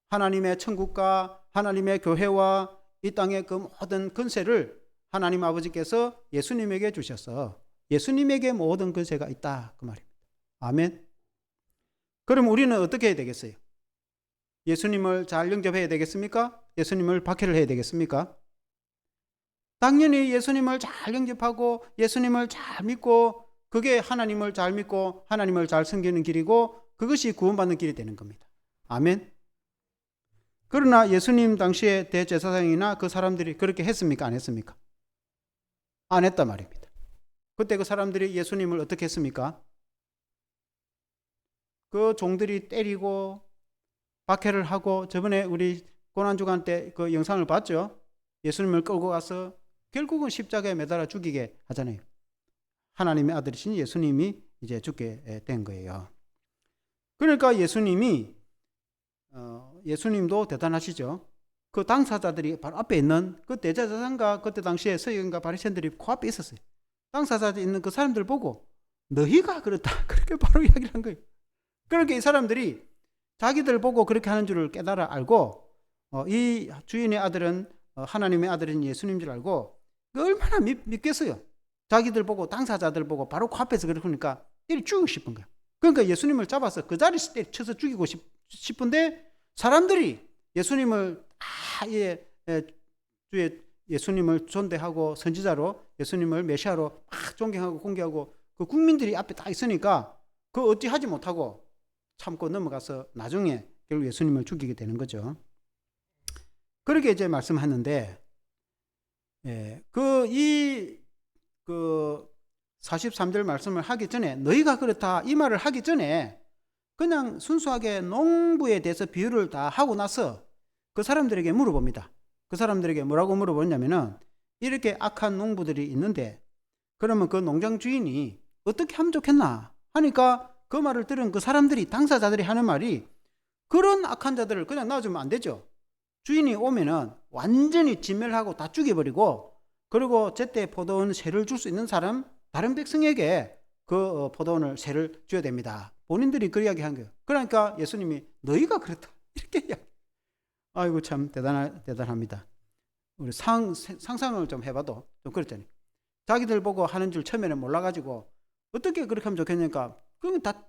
하나님의 천국과 하나님의 교회와 이 땅의 그 모든 권세를 하나님 아버지께서 예수님에게 주셔서 예수님에게 모든 권세가 있다, 그 말입니다. 아멘. 그럼 우리는 어떻게 해야 되겠어요? 예수님을 잘 영접해야 되겠습니까? 예수님을 박해를 해야 되겠습니까? 당연히 예수님을 잘 영접하고 예수님을 잘 믿고, 그게 하나님을 잘 믿고 하나님을 잘 섬기는 길이고, 그것이 구원받는 길이 되는 겁니다. 아멘. 그러나 예수님 당시에 대제사장이나 그 사람들이 그렇게 했습니까? 안 했습니까? 안 했단 말입니다. 그때 그 사람들이 예수님을 어떻게 했습니까? 그 종들이 때리고 박해를 하고, 저번에 우리 고난주간 때 그 영상을 봤죠? 예수님을 끌고 가서 결국은 십자가에 매달아 죽이게 하잖아요. 하나님의 아들이신 예수님이 이제 죽게 된 거예요. 그러니까 예수님도 대단하시죠. 그 당사자들이 바로 앞에 있는 그 대제사장과 그때 당시에 서기관과 바리새인들이 그 앞에 있었어요. 당사자들 있는 그 사람들 보고 너희가 그렇다, 그렇게 바로 이야기를 한 거예요. 그렇게 이 사람들이 자기들 보고 그렇게 하는 줄을 깨달아 알고, 이 주인의 아들은 하나님의 아들인 예수님인 줄 알고 얼마나 믿겠어요. 자기들 보고, 당사자들 보고 바로 그 앞에서 그러니까 때려 죽이고 싶은 거야. 그러니까 예수님을 잡아서 그 자리에서 쳐서 죽이고 싶은데, 사람들이 예수님을 주의 예수님을 존대하고 선지자로, 예수님을 메시아로 막 존경하고 공개하고, 그 국민들이 앞에 딱 있으니까 그 어찌 하지 못하고 참고 넘어가서 나중에 결국 예수님을 죽이게 되는 거죠. 그렇게 이제 말씀하는데, 그 43절 말씀을 하기 전에, 너희가 그렇다 이 말을 하기 전에 그냥 순수하게 농부에 대해서 비유를 다 하고 나서 그 사람들에게 물어봅니다. 그 사람들에게 뭐라고 물어보냐면은, 이렇게 악한 농부들이 있는데 그러면 그 농장 주인이 어떻게 하면 좋겠나 하니까 그 말을 들은 그 사람들이, 당사자들이 하는 말이, 그런 악한 자들을 그냥 놔주면 안 되죠. 주인이 오면은 완전히 진멸하고 다 죽여버리고, 그리고 제때 포도원 세를 줄 수 있는 사람, 다른 백성에게 그 포도원을 세를 줘야 됩니다. 본인들이 그 이야기 한 거예요. 그러니까 예수님이 너희가 그렇다 이렇게 이야기. 아이고 참 대단합니다. 우리 상상을 좀 해봐도 좀 그렇잖아요. 자기들 보고 하는 줄 처음에는 몰라가지고 어떻게 그렇게 하면 좋겠냐니까, 그건 다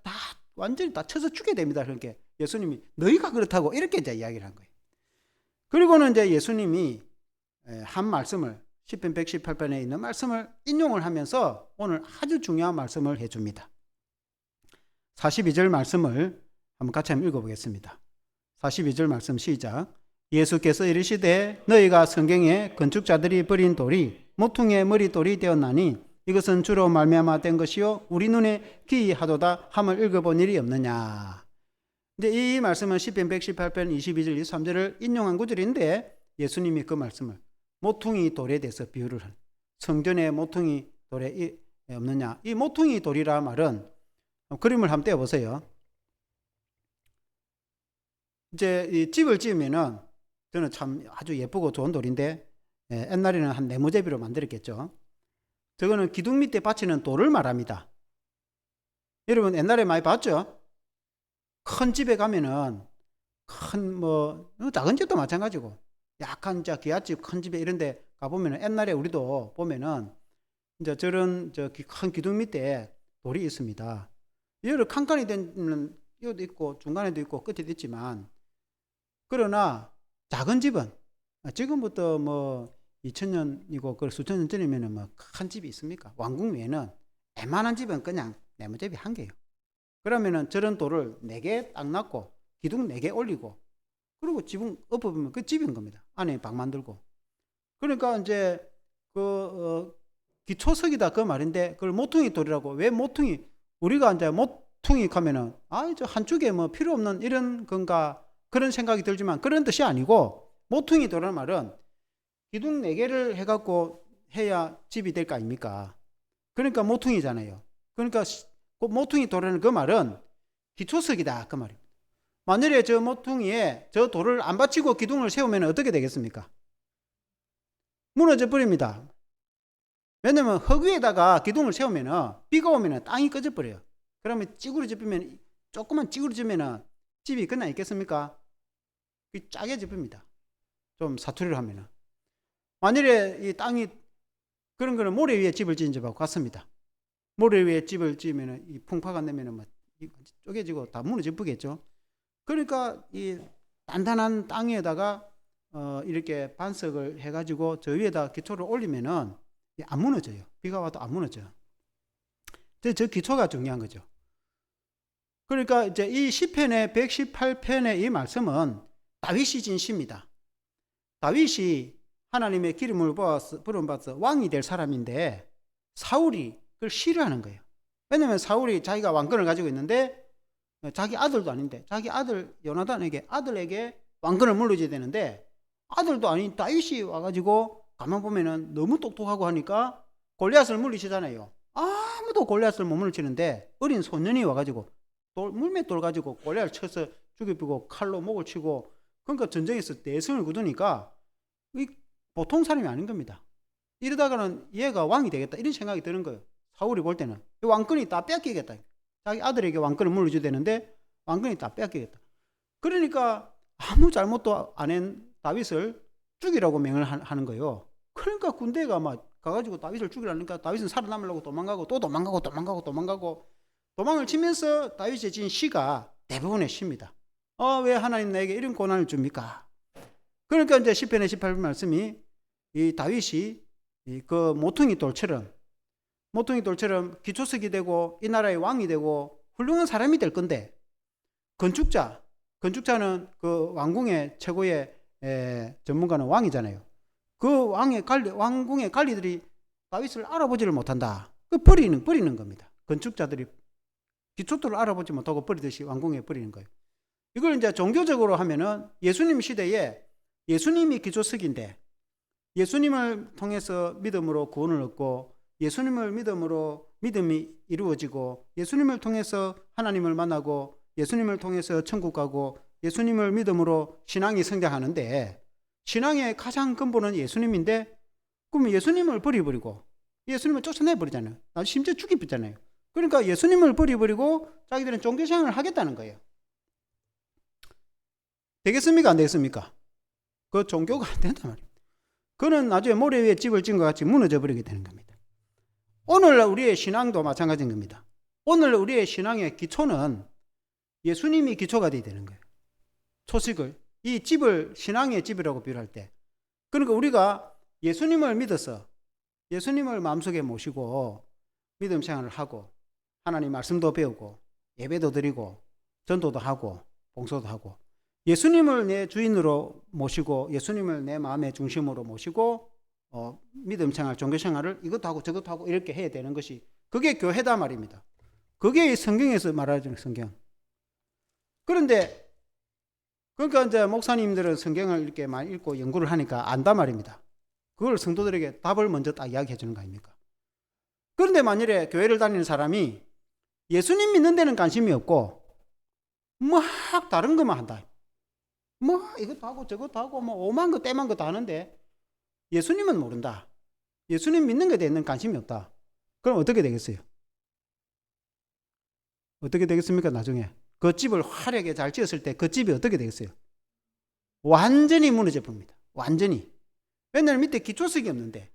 완전히 다 쳐서 죽게 됩니다. 그러니까 예수님이 너희가 그렇다고 이렇게 이제 이야기를 한 거예요. 그리고는 이제 예수님이 한 말씀을, 시편 118편에 있는 말씀을 인용을 하면서 오늘 아주 중요한 말씀을 해줍니다. 42절 말씀을 한번 같이 한번 읽어보겠습니다. 42절 말씀 시작. 예수께서 이르시되 너희가 성경에 건축자들이 버린 돌이 모퉁이의 머릿돌이 되었나니 이것은 주로 말미암아 된 것이요 우리 눈에 기이하도다 함을 읽어본 일이 없느냐. 이제 이 말씀은 시편 118편 22절 23절을 인용한 구절인데, 예수님이 그 말씀을 모퉁이 돌에 대해서 비유를 한, 성전에 모퉁이 돌에 없느냐. 이 모퉁이 돌이라 말은, 그림을 한번 떼어보세요. 이제 이 집을 지으면은, 저는 참 아주 예쁘고 좋은 돌인데, 옛날에는 한 네모제비로 만들었겠죠. 저거는 기둥 밑에 받치는 돌을 말합니다. 여러분 옛날에 많이 봤죠? 큰 집에 가면은, 작은 집도 마찬가지고, 약간 기아집 큰 집에 이런 데 가보면은, 옛날에 우리도 보면은 이제 저런 큰 기둥 밑에 돌이 있습니다. 여러 칸칸이 되는 이것도 있고 중간에도 있고 끝에도 있지만, 그러나 작은 집은 지금부터 2000년이고 그 수천 년 전이면은 큰 집이 있습니까? 왕궁 외에는 웬만한 집은 그냥 네모제비 한 개예요. 그러면은 저런 돌을 4개 딱 놨고 기둥 4개 올리고, 그리고 지붕 엎어보면 그 집인 겁니다. 안에 방 만들고. 그러니까 이제 기초석이다 그 말인데, 그걸 모퉁이 돌이라고. 왜 모퉁이? 우리가 이제 모퉁이 가면은 저 한쪽에 필요 없는 이런 건가 그런 생각이 들지만, 그런 뜻이 아니고, 모퉁이 돌이라는 말은 기둥 4개를 해갖고 해야 집이 될 거 아닙니까? 그러니까 모퉁이잖아요. 그러니까 모퉁이 돌이라는 그 말은 기초석이다 그 말입니다. 만약에 저 모퉁이에 저 돌을 안 받치고 기둥을 세우면 어떻게 되겠습니까? 무너져 버립니다. 왜냐면 흙 위에다가 기둥을 세우면 비가 오면 땅이 꺼져 버려요. 그러면 찌그러지면, 조금만 찌그러지면 집이 끝나 있겠습니까? 짜게 집습니다. 좀 사투리를 하면. 만일에 이 땅이, 그런 거는 모래 위에 집을 지은 집하고 같습니다. 모래 위에 집을 지으면 이 풍파가 내면 쪼개지고 다 무너져 버리겠죠. 그러니까 이 단단한 땅에다가 이렇게 반석을 해가지고 저 위에다 기초를 올리면은 안 무너져요. 비가 와도 안 무너져요. 저 기초가 중요한 거죠. 그러니까 이제 이 시편의 118편의 이 말씀은 다윗이 진 시입니다. 다윗이 하나님의 기름을 부름받아서 왕이 될 사람인데, 사울이 그걸 싫어하는 거예요. 왜냐하면 사울이 자기가 왕권을 가지고 있는데, 자기 아들도 아닌데 자기 아들 요나단에게, 아들에게 왕권을 물려줘야 되는데, 아들도 아닌 다윗이 와가지고 가만 보면은 너무 똑똑하고 하니까 골리앗을 물리치잖아요. 아무도 골리앗을 못 물리치는데 어린 소년이 와가지고 물맷돌 가지고 골리앗을 쳐서 죽이고 칼로 목을 치고, 그러니까 전쟁에서 내성을 거두니까 보통 사람이 아닌 겁니다. 이러다가는 얘가 왕이 되겠다 이런 생각이 드는 거예요. 사울이 볼 때는 왕권이 다 뺏기겠다. 자기 아들에게 왕권을 물려줘야 되는데 왕권이 다 뺏기겠다. 그러니까 아무 잘못도 안 한 다윗을 죽이라고 명을 하는 거예요. 그러니까 군대가 막 가가지고 다윗을 죽이라니까 다윗은 살아남으려고 도망가고 또 도망가고 도망을 치면서 다윗이 진 시가 대부분의 시입니다. 왜 하나님 나에게 이런 고난을 줍니까? 그러니까 이제 시편의 18편 말씀이, 이 다윗이 그 모퉁이 돌처럼 기초석이 되고 이 나라의 왕이 되고 훌륭한 사람이 될 건데, 건축자는 그 왕궁의 최고의 전문가는 왕이잖아요. 그 왕궁의 관리들이 다윗을 알아보지를 못한다. 그 버리는 겁니다. 건축자들이 기초돌을 알아보지 못하고 버리듯이 왕궁에 버리는 거예요. 이걸 이제 종교적으로 하면은 예수님 시대에 예수님이 기초석인데, 예수님을 통해서 믿음으로 구원을 얻고 예수님을 믿음으로 믿음이 이루어지고 예수님을 통해서 하나님을 만나고 예수님을 통해서 천국 가고 예수님을 믿음으로 신앙이 성장하는데 신앙의 가장 근본은 예수님인데 그럼 예수님을 버려버리고 예수님을 쫓아내버리잖아요. 심지어 죽이버리잖아요. 그러니까 예수님을 버려버리고 자기들은 종교생활을 하겠다는 거예요. 되겠습니까? 안 되겠습니까? 그 종교가 안 된단 말이에요. 그는 나중에 모래 위에 집을 지은 것 같이 무너져 버리게 되는 겁니다. 오늘 우리의 신앙도 마찬가지인 겁니다. 오늘 우리의 신앙의 기초는 예수님이 기초가 되어야 되는 거예요. 초식을 이 집을 신앙의 집이라고 비유할 때 그러니까 우리가 예수님을 믿어서 예수님을 마음속에 모시고 믿음 생활을 하고 하나님 말씀도 배우고 예배도 드리고 전도도 하고 봉사도 하고 예수님을 내 주인으로 모시고 예수님을 내 마음의 중심으로 모시고 믿음 생활, 종교 생활을 이것도 하고 저것도 하고 이렇게 해야 되는 것이 그게 교회다 말입니다. 그게 성경에서 말하는 성경. 그런데 그러니까 이제 목사님들은 성경을 이렇게 많이 읽고 연구를 하니까 안다 말입니다. 그걸 성도들에게 답을 먼저 딱 이야기해 주는 거 아닙니까? 그런데 만일에 교회를 다니는 사람이 예수님 믿는 데는 관심이 없고 막 다른 것만 한다. 뭐 이것도 하고 저것도 하고 뭐 오만 거 때만 거 다 하는데 예수님은 모른다. 예수님 믿는 것에 대해서는 관심이 없다. 그럼 어떻게 되겠어요? 어떻게 되겠습니까? 나중에 그 집을 화려하게 잘 지었을 때 그 집이 어떻게 되겠어요? 완전히 무너져 봅니다. 완전히. 왜냐하면 밑에 기초석이 없는데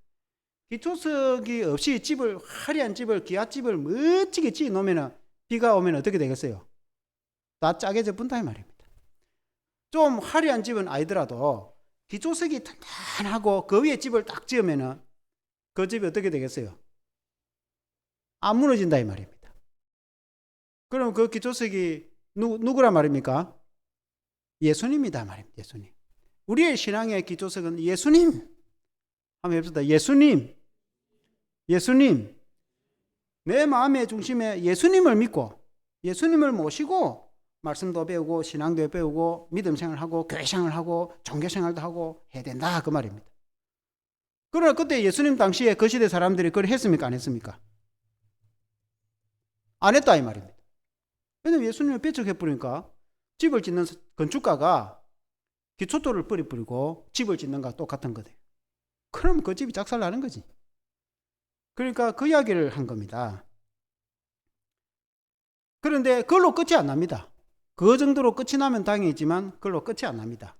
기초석이 없이 집을 화려한 집을 기와집을 멋지게 지어 놓으면 비가 오면 어떻게 되겠어요? 다 짜게져 분다 이 말입니다. 좀 화려한 집은 아니더라도 기초석이 탄탄하고 그 위에 집을 딱 지으면 그 집이 어떻게 되겠어요? 안 무너진다 이 말입니다. 그럼 그 기초석이 누구란 말입니까? 예수님이다 말입니다. 예수님. 우리의 신앙의 기초석은 예수님. 한번 해봅시다. 예수님. 예수님. 내 마음의 중심에 예수님을 믿고 예수님을 모시고 말씀도 배우고 신앙도 배우고 믿음 생활하고 교회 생활하고 종교 생활도 하고 해야 된다 그 말입니다. 그러나 그때 예수님 당시에 그 시대 사람들이 그걸 했습니까? 안 했습니까? 안 했다 이 말입니다. 왜냐하면 예수님을 배척해버리니까 집을 짓는 건축가가 기초돌을 뿌리고 집을 짓는 거와 똑같은 거예요. 그럼 그 집이 작살나는 거지. 그러니까 그 이야기를 한 겁니다. 그런데 그걸로 끝이 안 납니다. 그 정도로 끝이 나면 다행이지만 그걸로 끝이 안 납니다.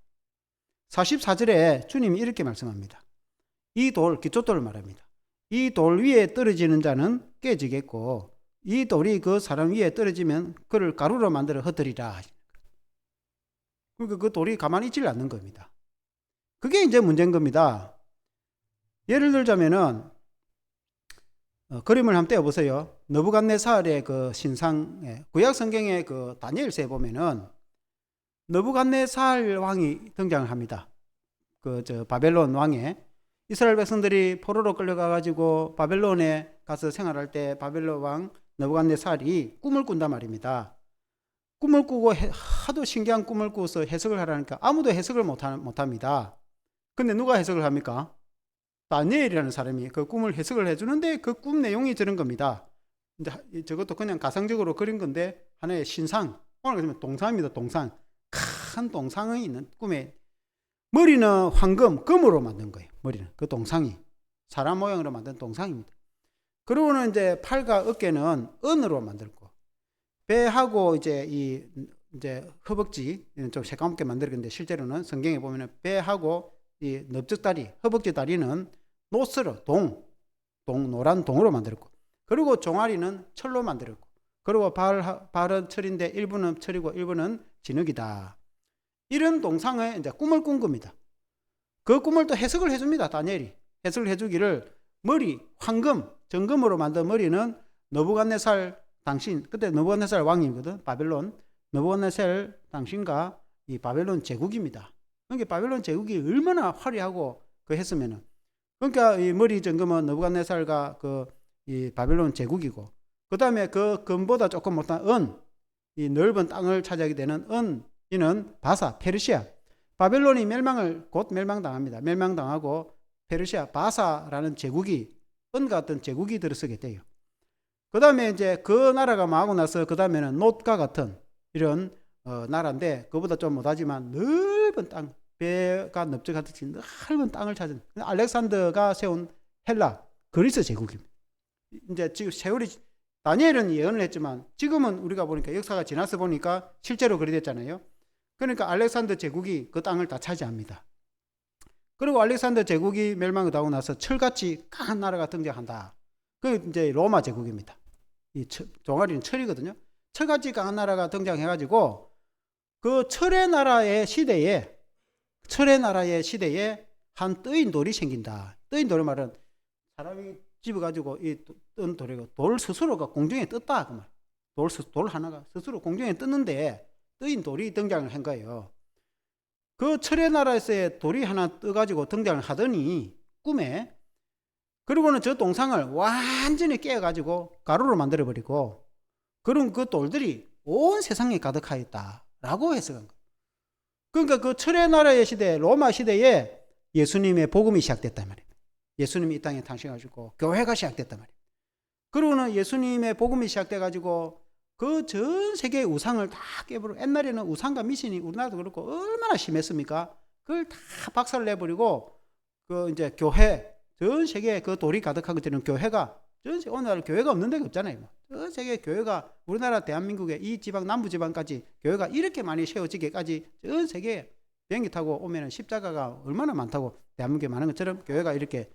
44절에 주님이 이렇게 말씀합니다. 이 돌, 기초돌을 말합니다. 이 돌 위에 떨어지는 자는 깨지겠고 이 돌이 그 사람 위에 떨어지면 그를 가루로 만들어 흩으리라. 그러니까 그 돌이 가만히 있질 않는 겁니다. 그게 이제 문제인 겁니다. 예를 들자면은 그림을 한번 떼어보세요. 느부갓네살의 그 신상, 구약 성경의 그 다니엘서에 보면은 느부갓네살 왕이 등장을 합니다. 바벨론 왕에 이스라엘 백성들이 포로로 끌려가가지고 바벨론에 가서 생활할 때 바벨론 왕 느부갓네살이 꿈을 꾼단 말입니다. 꿈을 꾸고 하도 신기한 꿈을 꾸어서 해석을 하라니까 아무도 해석을 못합니다. 근데 누가 해석을 합니까? 다니엘이라는 사람이 그 꿈을 해석을 해주는데 그 꿈 내용이 저런 겁니다. 이제 저것도 그냥 가상적으로 그린 건데 하나의 신상, 오늘 그러면 동상입니다. 동상. 큰 동상이 있는 꿈에 머리는 황금, 금으로 만든 거예요. 머리는 그 동상이 사람 모양으로 만든 동상입니다. 그리고는 이제 팔과 어깨는 은으로 만들고 배하고 이제 허벅지 좀 새까맣게 만들었는데 실제로는 성경에 보면은 배하고 이 넓적다리, 허벅지 다리는 노스로 노란 동으로 만들었고 그리고 종아리는 철로 만들었고 그리고 발은 철인데 일부는 철이고 일부는 진흙이다. 이런 동상의 이제 꿈을 꾼 겁니다. 그 꿈을 또 해석을 해줍니다. 다니엘이 해석을 해주기를 머리 황금 정금으로 만든 머리는 느부갓네살 당신 그때 느부갓네살 왕이거든. 바벨론 느부갓네살 당신과 이 바벨론 제국입니다. 그러니까 바벨론 제국이 얼마나 화려하고 그 했으면은 그러니까 이 머리 정금은 느부갓네살과 이 바벨론 제국이고 그 다음에 그 금보다 조금 못한 이 넓은 땅을 차지하게 되는 이는 바사 페르시아 바벨론이 곧 멸망당합니다. 멸망당하고 페르시아 바사라는 제국이 은과 같은 제국이 들어서게 돼요. 그 다음에 이제 그 나라가 망하고 나서 그 다음에는 놋과 같은 이런 나라인데 그보다 좀 못하지만 넓은 땅, 배가 넓적하듯이 넓은 땅을 찾은 알렉산더가 세운 헬라 그리스 제국입니다. 이제 지금 세월이 다니엘은 예언을 했지만 지금은 우리가 보니까 역사가 지나서 보니까 실제로 그리 됐잖아요. 그러니까 알렉산더 제국이 그 땅을 다 차지합니다. 그리고 알렉산더 제국이 멸망을 하고 나서 철같이 강한 나라가 등장한다. 그 이제 로마 제국입니다. 이 종아리는 철이거든요. 철같이 강한 나라가 등장해가지고 그 철의 나라의 시대에 한 뜨인 돌이 생긴다. 뜨인 돌의 말은 사람이 집어가지고 이 뜬 돌이고 돌 스스로가 공중에 떴다 그 말. 돌 하나가 스스로 공중에 떴는데 뜨인 돌이 등장을 한 거예요. 그 철의 나라에서의 돌이 하나 떠가지고 등장을 하더니 꿈에 그리고는 저 동상을 완전히 깨어가지고 가루로 만들어버리고 그런 그 돌들이 온 세상에 가득하였다라고 해석한 거예요. 그러니까 그 철의 나라의 시대 로마 시대에 예수님의 복음이 시작됐단 말이에요. 예수님이 이 땅에 탄생하시고 교회가 시작됐단 말이에요. 그러고는 예수님의 복음이 시작돼가지고 그 전 세계의 우상을 다 깨버리고 옛날에는 우상과 미신이 우리나라도 그렇고 얼마나 심했습니까? 그걸 다 박살을 내버리고 그 이제 교회 전 세계에 그 돌이 가득하고 되는 교회가 전 세계 오늘날 교회가 없는 데가 없잖아요. 전 세계 교회가 우리나라 대한민국의 이 지방 남부 지방까지 교회가 이렇게 많이 세워지게까지 전 세계에 비행기 타고 오면은 십자가가 얼마나 많다고 대한민국에 많은 것처럼 교회가 이렇게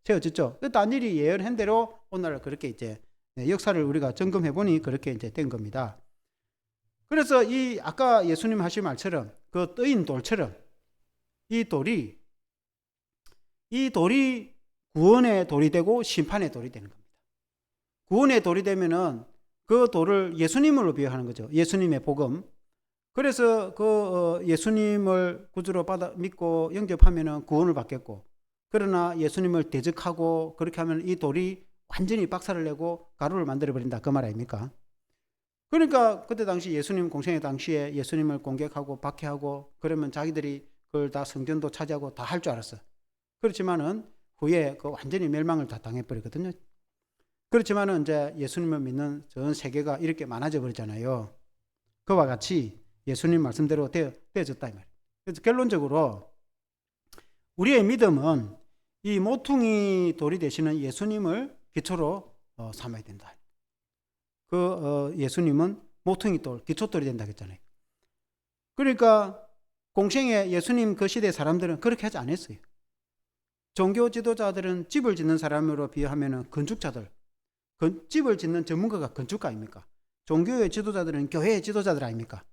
세워졌죠. 그 다니엘이 예언한 대로 오늘날 그렇게 이제 역사를 우리가 점검해 보니 그렇게 이제 된 겁니다. 그래서 이 아까 예수님 하신 말처럼 그 뜨인 돌처럼 이 돌이 구원의 돌이 되고 심판의 돌이 되는 겁니다. 구원의 돌이 되면은 그 돌을 예수님으로 비유하는 거죠. 예수님의 복음. 그래서 그 예수님을 구주로 믿고 영접하면은 구원을 받겠고, 그러나 예수님을 대적하고 그렇게 하면 이 돌이 완전히 박살을 내고 가루를 만들어 버린다 그 말 아닙니까? 그러니까 그때 당시 예수님 공생의 당시에 예수님을 공격하고 박해하고 그러면 자기들이 그걸 다 성전도 차지하고 다 할 줄 알았어. 그렇지만은 후에 그 완전히 멸망을 다 당해버리거든요. 그렇지만은 이제 예수님을 믿는 전 세계가 이렇게 많아져 버리잖아요. 그와 같이 예수님 말씀대로 되어졌다 이 말이에요. 그래서 결론적으로 우리의 믿음은 이 모퉁이 돌이 되시는 예수님을 기초로 삼아야 된다. 예수님은 모퉁이 돌, 기초돌이 된다 했잖아요. 그러니까 공생의 예수님 그 시대 사람들은 그렇게 하지 않았어요. 종교 지도자들은 집을 짓는 사람으로 비유하면 건축자들, 집을 짓는 전문가가 건축가 아닙니까? 종교의 지도자들은 교회의 지도자들 아닙니까?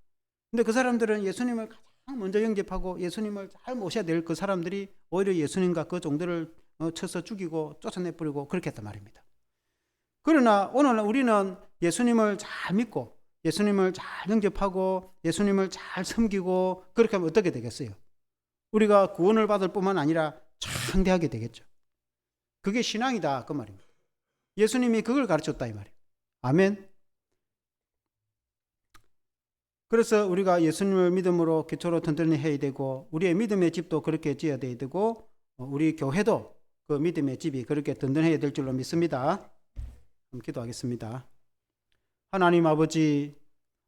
근데 그 사람들은 예수님을 가장 먼저 영접하고 예수님을 잘 모셔야 될 그 사람들이 오히려 예수님과 그 종들을 쳐서 죽이고 쫓아내버리고 그렇게 했단 말입니다. 그러나 오늘 우리는 예수님을 잘 믿고 예수님을 잘 영접하고 예수님을 잘 섬기고 그렇게 하면 어떻게 되겠어요? 우리가 구원을 받을 뿐만 아니라 창대하게 되겠죠. 그게 신앙이다 그 말입니다. 예수님이 그걸 가르쳤다 이 말이에요. 아멘. 그래서 우리가 예수님을 믿음으로 기초로 튼튼히 해야 되고 우리의 믿음의 집도 그렇게 지어야 되고 우리 교회도 그 믿음의 집이 그렇게 든든해야 될 줄로 믿습니다. 그럼 기도하겠습니다. 하나님 아버지,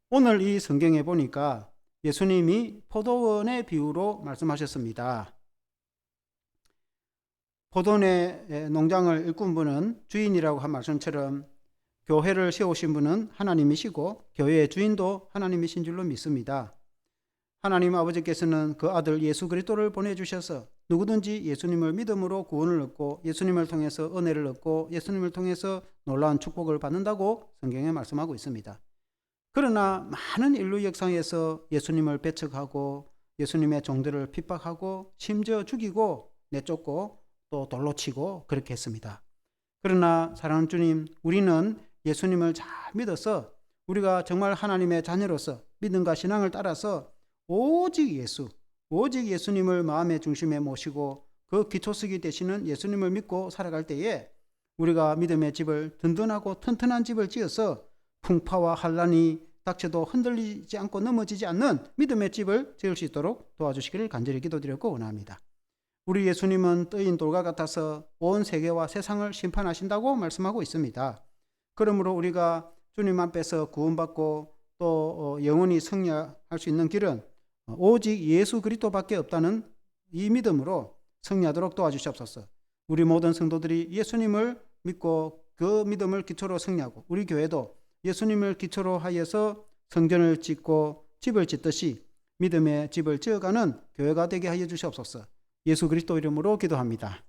오늘 이 성경에 보니까 예수님이 포도원의 비유로 말씀하셨습니다. 포도원의 농장을 일꾼 분은 주인이라고 한 말씀처럼 교회를 세우신 분은 하나님이시고 교회의 주인도 하나님이신 줄로 믿습니다. 하나님 아버지께서는 그 아들 예수 그리스도를 보내주셔서 누구든지 예수님을 믿음으로 구원을 얻고 예수님을 통해서 은혜를 얻고 예수님을 통해서 놀라운 축복을 받는다고 성경에 말씀하고 있습니다. 그러나 많은 인류 역사에서 예수님을 배척하고 예수님의 종들을 핍박하고 심지어 죽이고 내쫓고 또 돌로 치고 그렇게 했습니다. 그러나 사랑하는 주님, 우리는 예수님을 잘 믿어서 우리가 정말 하나님의 자녀로서 믿음과 신앙을 따라서 오직 예수님을 마음의 중심에 모시고 그 기초석이 되시는 예수님을 믿고 살아갈 때에 우리가 믿음의 집을 든든하고 튼튼한 집을 지어서 풍파와 환란이 닥쳐도 흔들리지 않고 넘어지지 않는 믿음의 집을 지을 수 있도록 도와주시기를 간절히 기도드렸고 원합니다. 우리 예수님은 떠인 돌과 같아서 온 세계와 세상을 심판하신다고 말씀하고 있습니다. 그러므로 우리가 주님 앞에서 구원받고 또 영원히 승리할 수 있는 길은 오직 예수 그리스도밖에 없다는 이 믿음으로 승리하도록 도와주시옵소서. 우리 모든 성도들이 예수님을 믿고 그 믿음을 기초로 승리하고 우리 교회도 예수님을 기초로 하여서 성전을 짓고 집을 짓듯이 믿음의 집을 지어가는 교회가 되게 하여 주시옵소서. 예수 그리스도 이름으로 기도합니다.